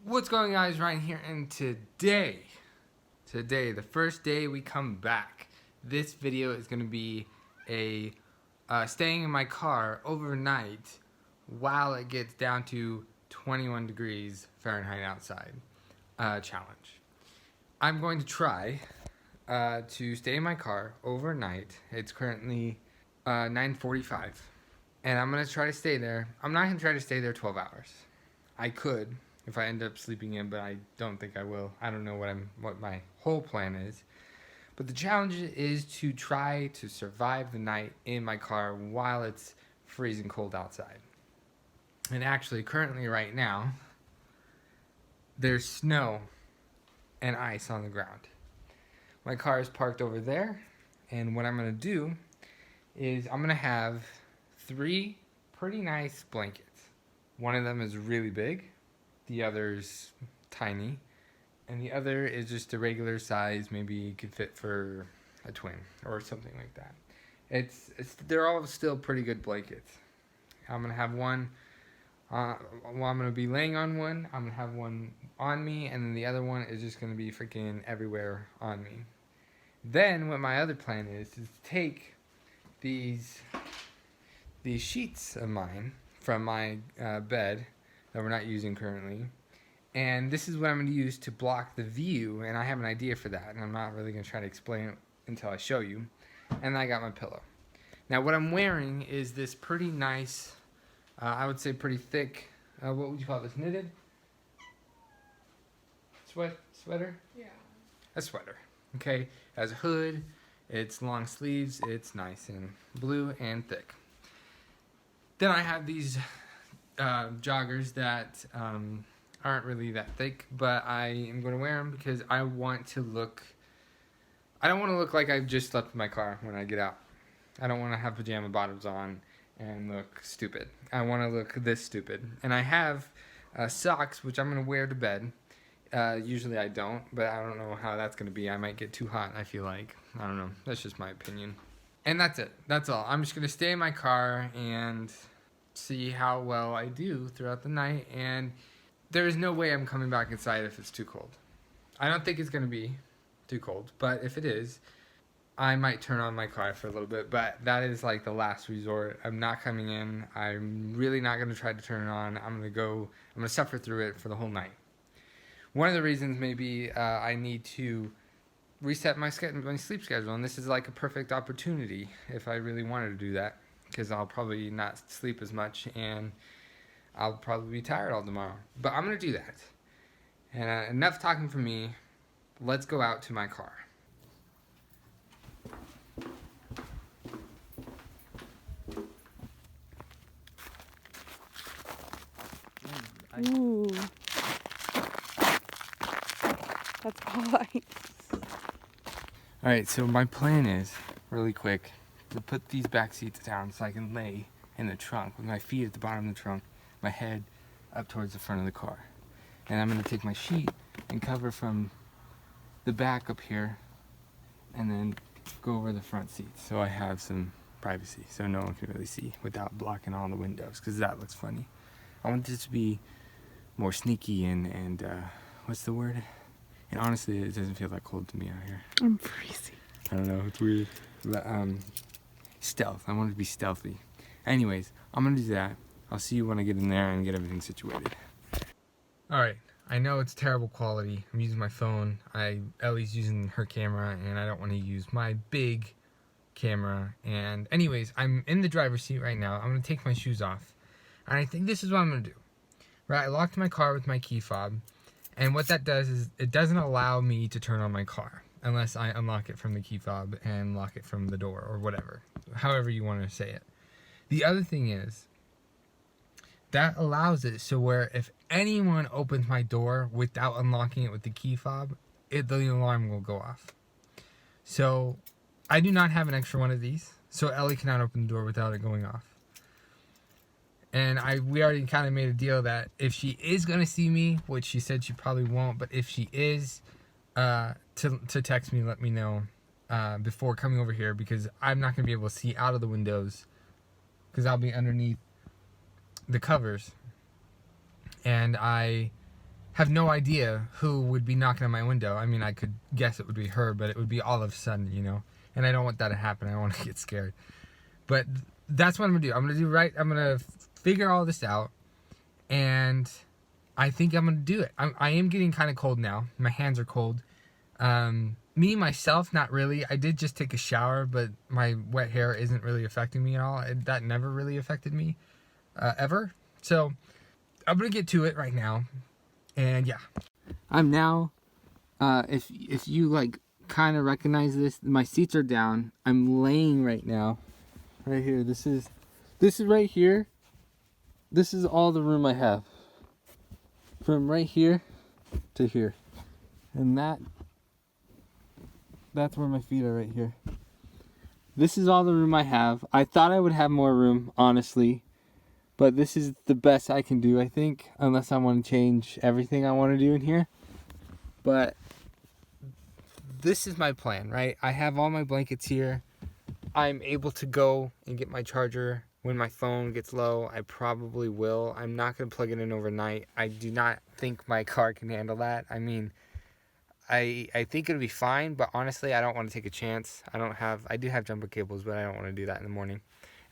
What's going on, guys? Ryan here, and today, the first day we come back, this video is going to be a staying in my car overnight while it gets down to 21 degrees Fahrenheit outside challenge. I'm going to try to stay in my car overnight. It's currently 9:45, and I'm going to try to stay there. I'm not going to try to stay there 12 hours. I could if I end up sleeping in, but I don't think I will. I don't know what my whole plan is. But the challenge is to try to survive the night in my car while it's freezing cold outside. And actually, currently right now, there's snow and ice on the ground. My car is parked over there, and what I'm going to do is I'm going to have 3 pretty nice blankets. One of them is really big, the other's tiny, and the other is just a regular size. Maybe you could fit for a twin or something like that. They're all still pretty good blankets. I'm gonna have one. I'm gonna be laying on one. I'm gonna have one on me, and then the other one is just gonna be freaking everywhere on me. Then what my other plan is to take these sheets of mine from my bed that we're not using currently, and this is what I'm going to use to block the view, and I have an idea for that, and I'm not really going to try to explain it until I show you. And I got my pillow. Now what I'm wearing is this pretty nice, I would say pretty thick, what would you call this, knitted? Sweater? Yeah. A sweater, okay? It has a hood, it's long sleeves, it's nice and blue and thick. Then I have these joggers that aren't really that thick, but I am going to wear them because I don't want to look like I've just slept in my car when I get out. I don't want to have pajama bottoms on and look stupid. I want to look this stupid. And I have socks, which I'm going to wear to bed. Usually I don't, but I don't know how that's going to be. I might get too hot, I feel like. I don't know. That's just my opinion. And that's it. That's all. I'm just going to stay in my car and see how well I do throughout the night. And there is no way I'm coming back inside if it's too cold. I don't think it's going to be too cold, but if it is, I might turn on my car for a little bit, but that is like the last resort. I'm not coming in. I'm really not going to try to turn it on. I'm going to suffer through it for the whole night. One of the reasons maybe I need to reset my sleep schedule, and this is like a perfect opportunity if I really wanted to do that, because I'll probably not sleep as much and I'll probably be tired all tomorrow. But I'm going to do that. And enough talking from me. Let's go out to my car. Ooh. That's nice. Alright, so my plan is, really quick, to put these back seats down so I can lay in the trunk with my feet at the bottom of the trunk, my head up towards the front of the car. And I'm going to take my sheet and cover from the back up here and then go over the front seats so I have some privacy so no one can really see without blocking all the windows, because that looks funny. I want this to be more sneaky and what's the word? And honestly, it doesn't feel that cold to me out here. I'm freezing. I don't know, it's weird. But stealth. I want it to be stealthy. Anyways, I'm gonna do that. I'll see you when I get in there and get everything situated. Alright, I know it's terrible quality. I'm using my phone. Ellie's using her camera, and I don't want to use my big camera. And anyways, I'm in the driver's seat right now. I'm gonna take my shoes off. And I think this is what I'm gonna do. Right, I locked my car with my key fob. And what that does is it doesn't allow me to turn on my car unless I unlock it from the key fob and lock it from the door or whatever, however you want to say it. The other thing is that allows it so where if anyone opens my door without unlocking it with the key fob, the alarm will go off. So I do not have an extra one of these, so Ellie cannot open the door without it going off. And we already kind of made a deal that if she is going to see me, which she said she probably won't, but if she is, to text me, let me know before coming over here, because I'm not going to be able to see out of the windows because I'll be underneath the covers. And I have no idea who would be knocking on my window. I mean, I could guess it would be her, but it would be all of a sudden, you know. And I don't want that to happen. I don't want to get scared. But that's what I'm gonna do. I'm gonna figure all this out, and I think I'm gonna do it. I am getting kind of cold now. My hands are cold. Me myself, not really. I did just take a shower, but my wet hair isn't really affecting me at all. That never really affected me ever. So I'm gonna get to it right now. And yeah, I'm now, if you like kind of recognize this, my seats are down. I'm laying right now, right here. This is right here. This is all the room I have, from right here to here, and that's where my feet are, right here. This is all the room I have. I thought I would have more room, honestly. But this is the best I can do, I think, unless I want to change everything I want to do in here. But this is my plan, right? I have all my blankets here. I'm able to go and get my charger when my phone gets low. I probably will. I'm not going to plug it in overnight. I do not think my car can handle that. I mean, I think it'll be fine, but honestly, I don't want to take a chance. I do have jumper cables, but I don't want to do that in the morning.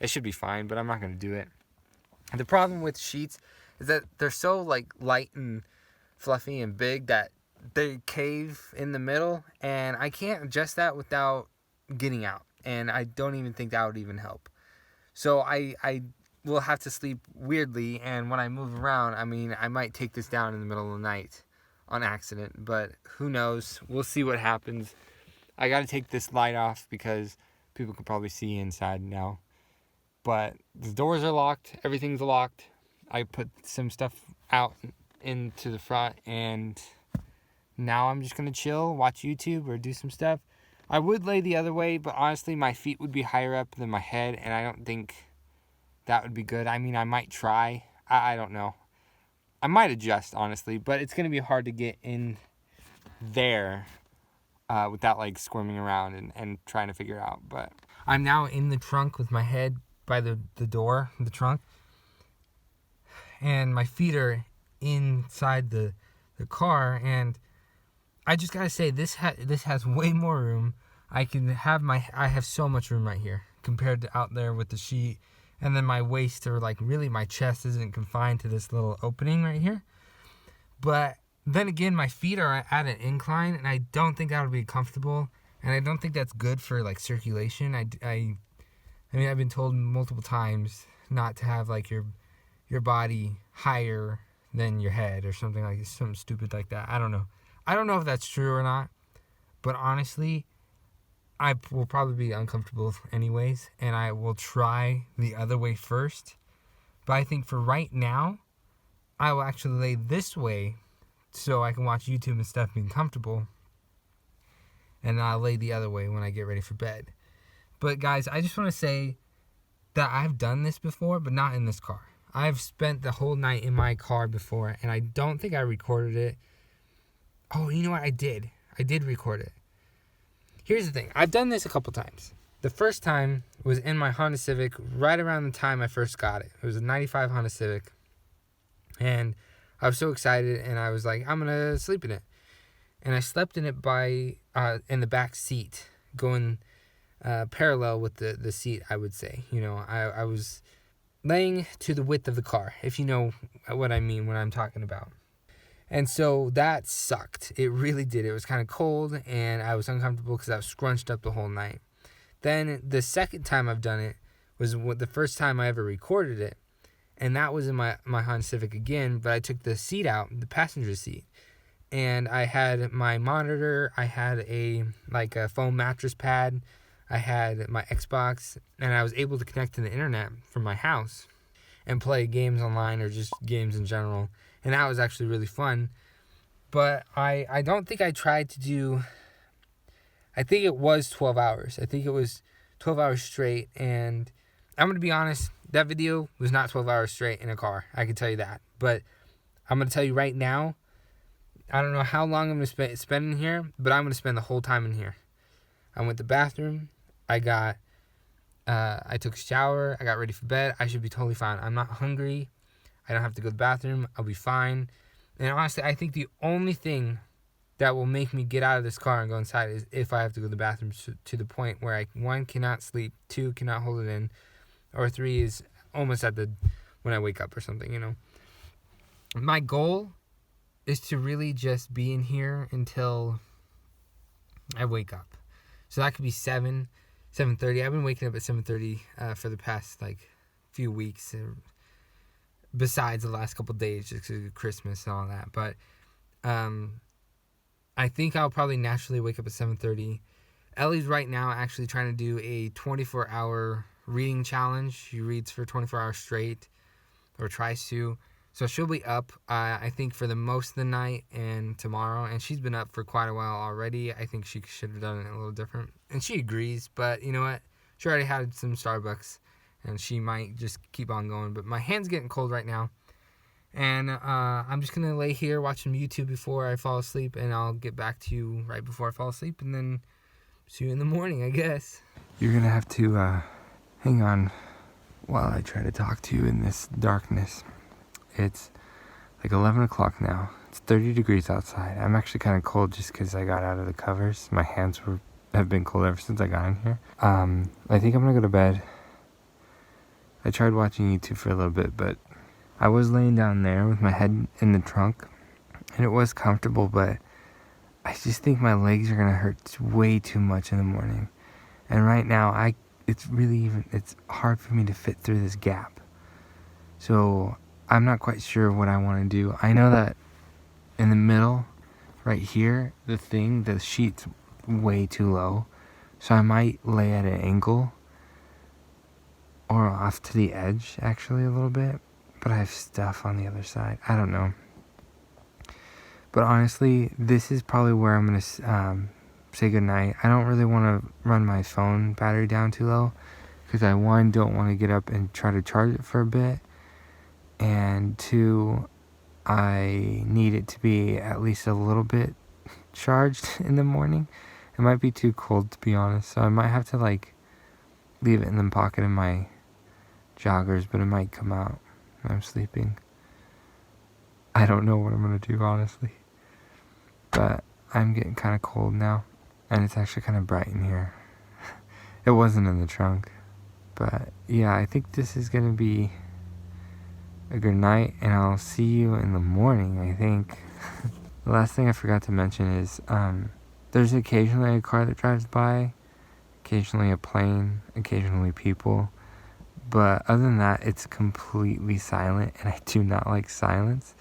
It should be fine, but I'm not going to do it. The problem with sheets is that they're so like light and fluffy and big that they cave in the middle, and I can't adjust that without getting out, and I don't even think that would even help. So I will have to sleep weirdly, and when I move around, I mean, I might take this down in the middle of the night on accident, but who knows? We'll see what happens. I got to take this light off because people can probably see inside now. But the doors are locked. Everything's locked. I put some stuff out into the front, and now I'm just going to chill, watch YouTube, or do some stuff. I would lay the other way, but honestly, my feet would be higher up than my head, and I don't think that would be good. I mean, I might try. I don't know. I might adjust, honestly, but it's going to be hard to get in there without, like, squirming around and trying to figure it out. But I'm now in the trunk with my head by the door, the trunk, and my feet are inside the car, and I just gotta say, this has way more room. I have so much room right here compared to out there with the sheet, and then my waist, or like really my chest, isn't confined to this little opening right here. But then again, my feet are at an incline, and I don't think that would be comfortable, and I don't think that's good for like circulation. I mean, I've been told multiple times not to have like your body higher than your head or something stupid like that. I don't know. I don't know if that's true or not, but honestly, I will probably be uncomfortable anyways, and I will try the other way first. But I think for right now, I will actually lay this way so I can watch YouTube and stuff being comfortable, and I'll lay the other way when I get ready for bed. But guys, I just want to say that I've done this before, but not in this car. I've spent the whole night in my car before, and I don't think I recorded it. Oh, you know what? I did record it. Here's the thing. I've done this a couple times. The first time was in my Honda Civic right around the time I first got it. It was a 95 Honda Civic. And I was so excited, and I was like, I'm going to sleep in it. And I slept in it in the back seat, going parallel with the seat, I would say. You know, I was laying to the width of the car, if you know what I mean when I'm talking about. And so that sucked. It really did. It was kind of cold, and I was uncomfortable because I was scrunched up the whole night. Then the second time I've done it was the first time I ever recorded it, and that was in my Honda Civic again, but I took the seat out, the passenger seat, and I had my monitor, I had a foam mattress pad, I had my Xbox, and I was able to connect to the internet from my house and play games online or just games in general. And that was actually really fun. But I don't think I tried to do... I think it was 12 hours. I think it was 12 hours straight. And I'm going to be honest, that video was not 12 hours straight in a car. I can tell you that. But I'm going to tell you right now, I don't know how long I'm going to spend in here, but I'm going to spend the whole time in here. I went to the bathroom. I took a shower. I got ready for bed. I should be totally fine. I'm not hungry. I don't have to go to the bathroom. I'll be fine. And honestly, I think the only thing that will make me get out of this car and go inside is if I have to go to the bathroom to the point where I, 1, cannot sleep, 2, cannot hold it in, or 3 is almost at the when I wake up or something, you know. My goal is to really just be in here until I wake up. So that could be 7, 7:30. I've been waking up at 7:30 for the past few weeks, besides the last couple days, just because of Christmas and all that. But I think I'll probably naturally wake up at 7:30. Ellie's right now actually trying to do a 24-hour reading challenge. She reads for 24 hours straight, or tries to. So she'll be up, I think, for the most of the night and tomorrow. And she's been up for quite a while already. I think she should have done it a little different. And she agrees, but you know what? She already had some Starbucks, and she might just keep on going. But my hand's getting cold right now. And I'm just going to lay here, watch some YouTube before I fall asleep. And I'll get back to you right before I fall asleep. And then see you in the morning, I guess. You're going to have to hang on while I try to talk to you in this darkness. It's like 11 o'clock now. It's 30 degrees outside. I'm actually kind of cold just because I got out of the covers. My hands have been cold ever since I got in here. I think I'm going to go to bed. I tried watching YouTube for a little bit, but I was laying down there with my head in the trunk, and it was comfortable, but I just think my legs are going to hurt way too much in the morning. And right now, it's hard for me to fit through this gap. So I'm not quite sure what I want to do. I know that in the middle, right here, the sheet's way too low. So I might lay at an angle or off to the edge, actually, a little bit. But I have stuff on the other side. I don't know. But honestly, this is probably where I'm going to say goodnight. I don't really want to run my phone battery down too low, because I, 1, don't want to get up and try to charge it for a bit. And 2, I need it to be at least a little bit charged in the morning. It might be too cold, to be honest, so I might have to leave it in the pocket of my joggers, but it might come out when I'm sleeping. I don't know what I'm going to do, honestly. But I'm getting kind of cold now, and it's actually kind of bright in here. It wasn't in the trunk. But yeah, I think this is going to be a good night, and I'll see you in the morning, I think. The last thing I forgot to mention is there's occasionally a car that drives by, occasionally a plane, occasionally people, but other than that, it's completely silent, and I do not like silence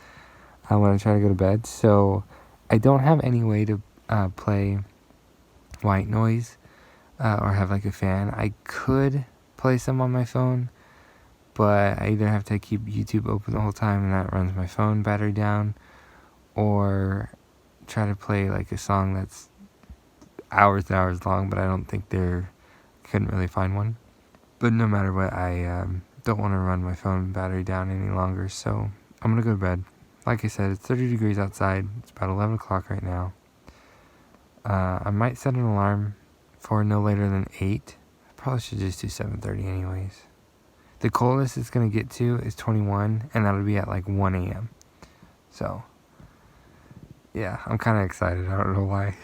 when I try to go to bed. So I don't have any way to play white noise or have a fan. I could play some on my phone, but I either have to keep YouTube open the whole time, and that runs my phone battery down, or try to play a song that's hours and hours long, but I don't think couldn't really find one. But no matter what, I don't want to run my phone battery down any longer, so I'm going to go to bed. Like I said, it's 30 degrees outside. It's about 11 o'clock right now. I might set an alarm for no later than 8. I probably should just do 7:30 anyways. The coldest it's going to get to is 21, and that'll be at 1 a.m. So, yeah, I'm kind of excited. I don't know why.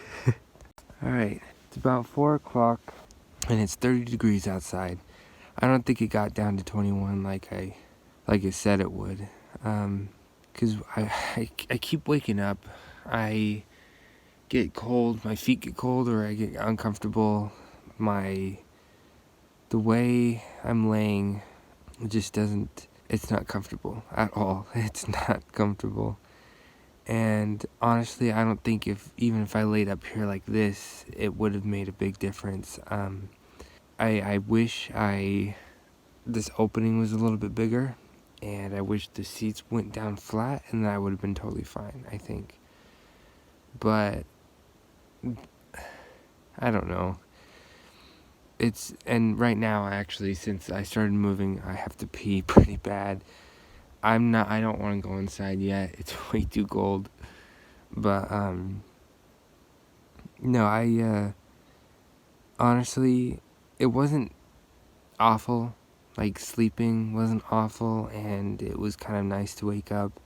Alright, it's about 4 o'clock, and it's 30 degrees outside. I don't think it got down to 21 like it said it would. Because I keep waking up. I get cold, my feet get cold, or I get uncomfortable. The way I'm laying just it's not comfortable at all. It's not comfortable. And honestly, I don't think even if I laid up here like this, it would have made a big difference. I wish this opening was a little bit bigger, and I wish the seats went down flat, and that would have been totally fine, I think. But I don't know. And right now, actually, since I started moving, I have to pee pretty bad. I don't want to go inside yet. It's way too cold. But no, honestly, it wasn't awful. Sleeping wasn't awful, and it was kind of nice to wake up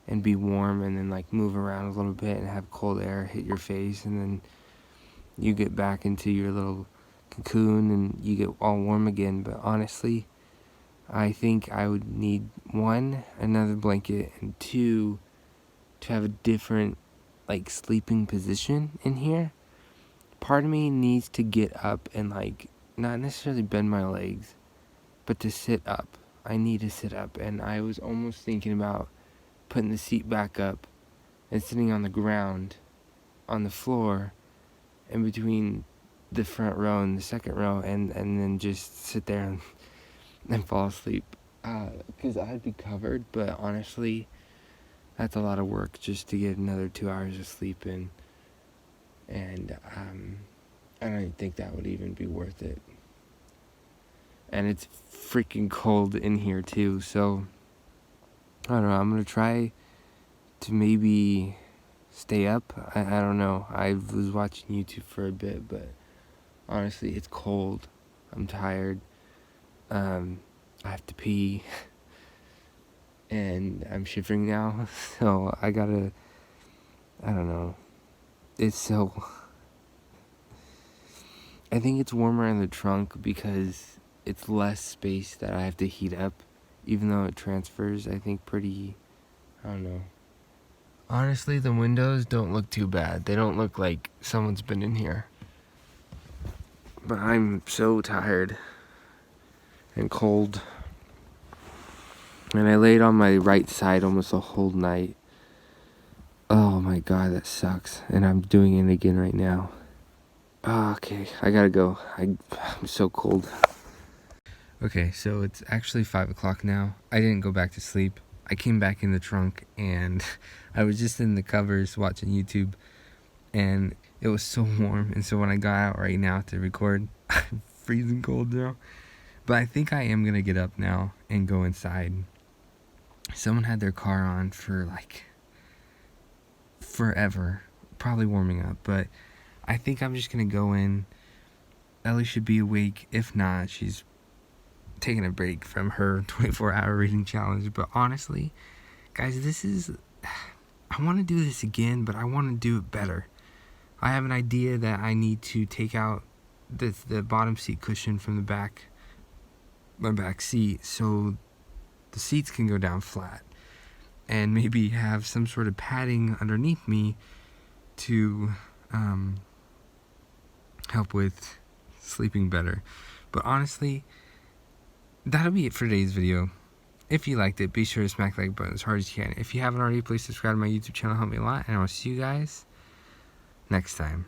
and be warm, and then like move around a little bit and have cold air hit your face, and then you get back into your little cocoon and you get all warm again. But honestly, I think I would need 1, another blanket, and 2, to have a different like sleeping position in here. Part of me needs to get up and like not necessarily bend my legs, but to sit up. I need to sit up, and I was almost thinking about putting the seat back up and sitting on the ground on the floor in between the front row and the second row, and then just sit there and fall asleep, because I'd be covered. But honestly, that's a lot of work just to get another 2 hours of sleep in, and I don't think that would even be worth it. And it's freaking cold in here too, so I don't know. I'm gonna try to maybe stay up. I don't know. I was watching YouTube for a bit, but honestly, it's cold. I'm tired. I have to pee, and I'm shivering now. So I don't know. It's so. I think it's warmer in the trunk because it's less space that I have to heat up, even though it transfers, I think, pretty. I don't know. Honestly, the windows don't look too bad. They don't look like someone's been in here. But I'm so tired and cold. And I laid on my right side almost the whole night. Oh my god, that sucks. And I'm doing it again right now. Oh, okay, I gotta go. I'm so cold. Okay, so it's actually 5 o'clock now. I didn't go back to sleep. I came back in the trunk, and I was just in the covers watching YouTube, and it was so warm. And so when I got out right now to record, I'm freezing cold now. But I think I am gonna get up now and go inside. Someone had their car on for like forever, probably warming up, but I think I'm just gonna go in. Ellie should be awake. If not, she's taking a break from her 24-hour reading challenge. But honestly, guys, I want to do this again, but I want to do it better. I have an idea that I need to take out the bottom seat cushion from my back seat, so the seats can go down flat, and maybe have some sort of padding underneath me to help with sleeping better. But honestly, that'll be it for today's video. If you liked it, be sure to smack the like button as hard as you can. If you haven't already, please subscribe to my YouTube channel. Help me a lot, and I will see you guys next time.